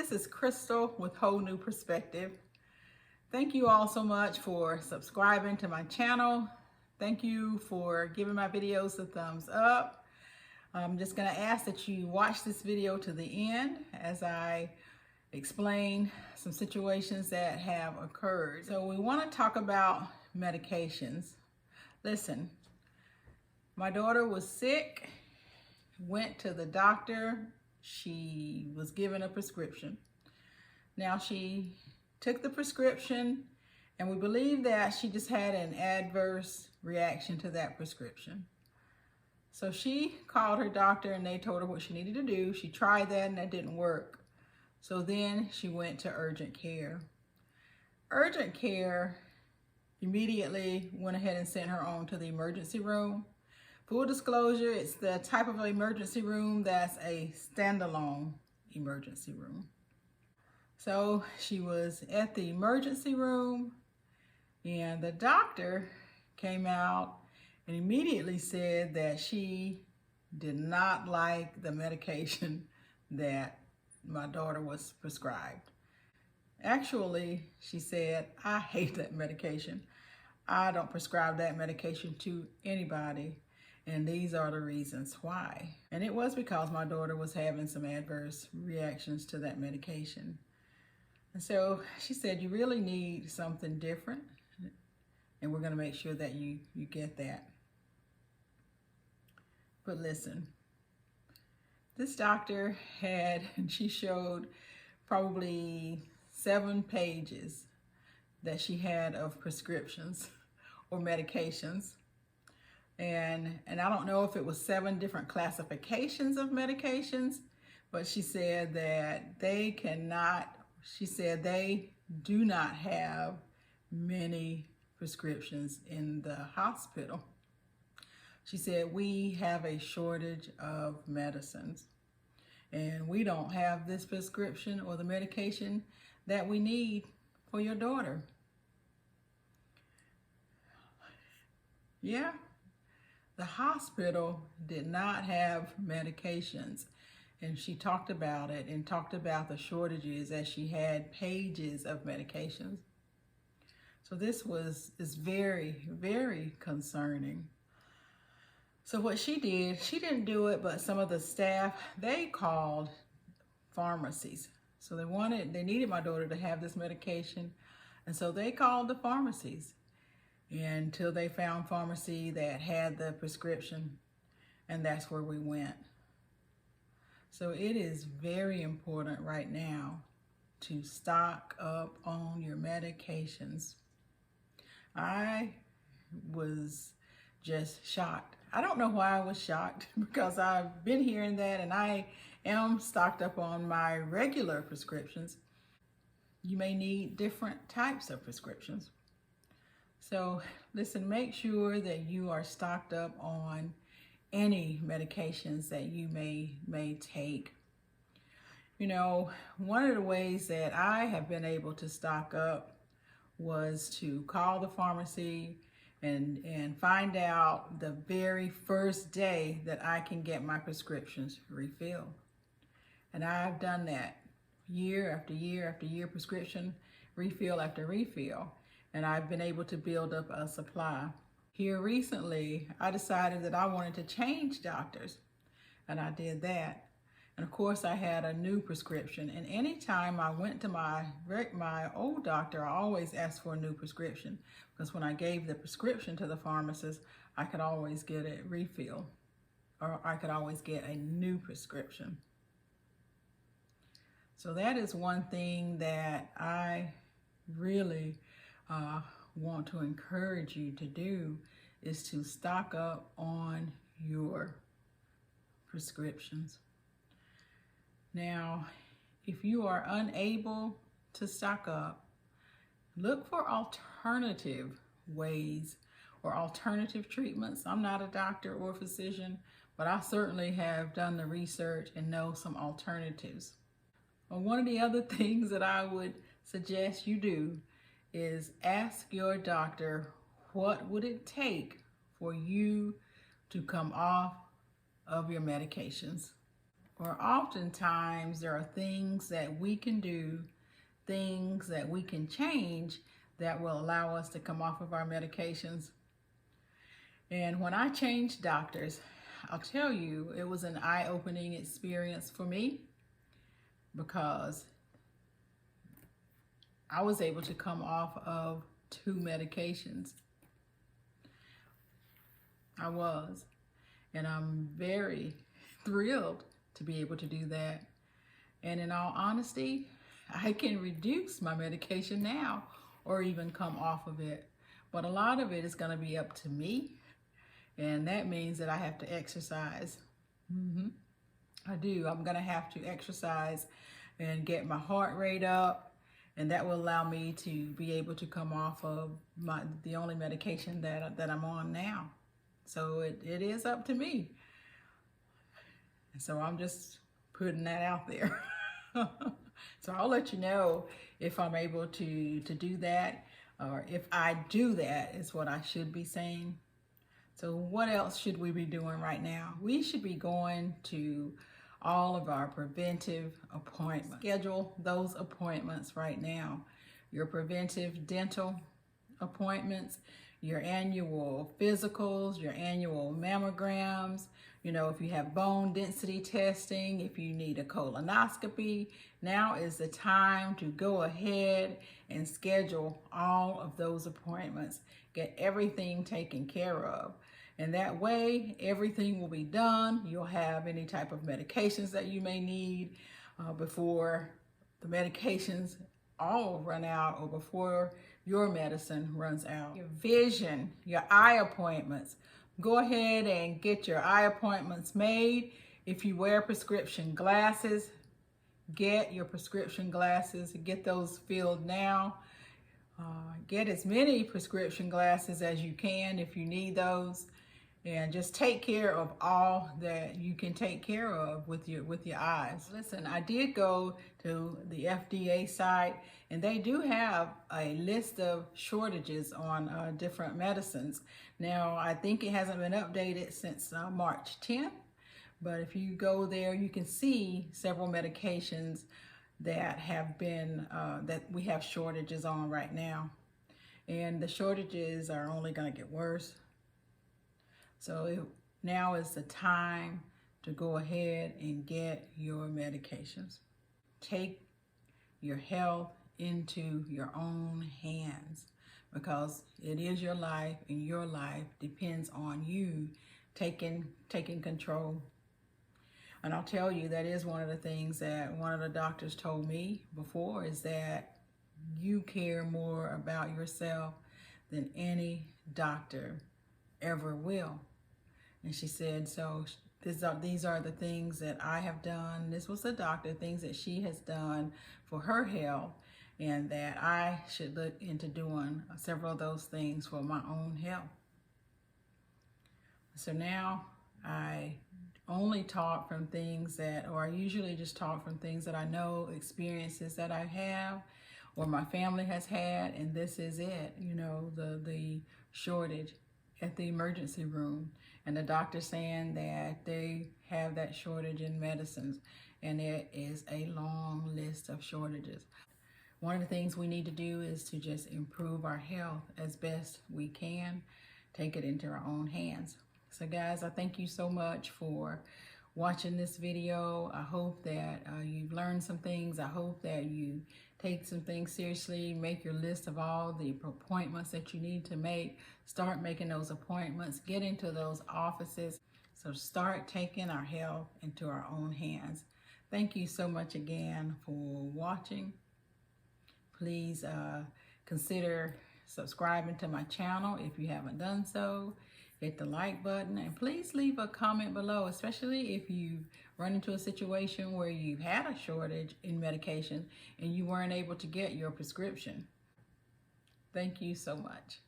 this is Crystal with Whole New Perspective. Thank you all so much for subscribing to my channel. Thank you for giving my videos a thumbs up. I'm just going to ask that you watch this video to the end as I explain some situations that have occurred. So we want to talk about medications. Listen, my daughter was sick, went to the doctor. She was given a prescription. Now she took the prescription and we believe that she just had an adverse reaction to that prescription. So she called her doctor and they told her what she needed to do. She tried that and that didn't work. So then she went to urgent care. Urgent care immediately went ahead and sent her on to the emergency room. Full disclosure, it's the type of emergency room that's a standalone emergency room. So she was at the emergency room and the doctor came out and immediately said that she did not like the medication that my daughter was prescribed. Actually, she said, "I hate that medication. I don't prescribe that medication to anybody, and these are the reasons why." And it was because my daughter was having some adverse reactions to that medication. And so she said, "You really need something different, and we're going to make sure that you get that." But listen, this doctor she showed probably 7 pages that she had of prescriptions or medications. And I don't know if it was 7 different classifications of medications, but she said that they do not have many prescriptions in the hospital. She said, "We have a shortage of medicines and we don't have this prescription or the medication that we need for your daughter." Yeah, the hospital did not have medications. And she talked about it and talked about the shortages as she had pages of medications. So this is very, very concerning. So what she did, she didn't do it, but some of the staff, they called pharmacies. So they needed my daughter to have this medication. And so they called the pharmacies until they found pharmacy that had the prescription. And that's where we went. So it is very important right now to stock up on your medications. I was just shocked. I don't know why I was shocked because I've been hearing that and I am stocked up on my regular prescriptions. You may need different types of prescriptions. So listen, make sure that you are stocked up on any medications that you may take. You know, one of the ways that I have been able to stock up was to call the pharmacy and find out the very first day that I can get my prescriptions refilled. And I've done that year after year after year, prescription refill after refill, and I've been able to build up a supply. Here recently, I decided that I wanted to change doctors, and I did that. And of course, I had a new prescription. And anytime I went to my old doctor, I always asked for a new prescription because when I gave the prescription to the pharmacist, I could always get it refilled, or I could always get a new prescription. So that is one thing that I really want to encourage you to do, is to stock up on your prescriptions. Now, if you are unable to stock up, look for alternative ways or alternative treatments. I'm not a doctor or physician, but I certainly have done the research and know some alternatives. One of the other things that I would suggest you do is ask your doctor, what would it take for you to come off of your medications? or oftentimes there are things that we can do, things that we can change that will allow us to come off of our medications. And when I changed doctors, I'll tell you, it was an eye-opening experience for me, because I was able to come off of 2 medications. I was. And I'm very thrilled to be able to do that. And in all honesty, I can reduce my medication now or even come off of it. But a lot of it is going to be up to me. And that means that I have to exercise. I do. I'm going to have to exercise and get my heart rate up. And that will allow me to be able to come off of the only medication that I'm on now. So it is up to me. So I'm just putting that out there. So I'll let you know if I'm able to do that, or if I do that is what I should be saying. So what else should we be doing right now? We should be going to all of our preventive appointments. Schedule those appointments right now. Your preventive dental appointments, your annual physicals, your annual mammograms, you know, if you have bone density testing, if you need a colonoscopy, now is the time to go ahead and schedule all of those appointments. Get everything taken care of. And that way, everything will be done. You'll have any type of medications that you may need before the medications all run out, or before your medicine runs out. Your vision, your eye appointments. Go ahead and get your eye appointments made. If you wear prescription glasses, get your prescription glasses. Get those filled now. Get as many prescription glasses as you can if you need those. And just take care of all that you can take care of with your eyes. Listen, I did go to the FDA site, and they do have a list of shortages on different medicines. Now, I think it hasn't been updated since March 10th, but if you go there, you can see several medications that have been, that we have shortages on right now. And the shortages are only gonna get worse. So now is the time to go ahead and get your medications. Take your health into your own hands, because it is your life, and your life depends on you taking control. And I'll tell you, that is one of the things that one of the doctors told me before, is that you care more about yourself than any doctor ever will. And she said, so these are the things that I have done. This was the doctor, things that she has done for her health, and that I should look into doing several of those things for my own health. So now I only talk from things that, or I usually just talk from things that I know, experiences that I have, or my family has had, and this is it, you know, the shortage at the emergency room, and the doctor saying that they have that shortage in medicines, and it is a long list of shortages. One of the things we need to do is to just improve our health as best we can, take it into our own hands. So guys, I thank you so much for watching this video. I hope that you've learned some things. I hope that you take some things seriously. Make your list of all the appointments that you need to make. Start making those appointments. Get into those offices. So start taking our health into our own hands. Thank you so much again for watching. Please consider subscribing to my channel if you haven't done so. Hit the like button, and please leave a comment below, especially if you've run into a situation where you've had a shortage in medication and you weren't able to get your prescription. Thank you so much.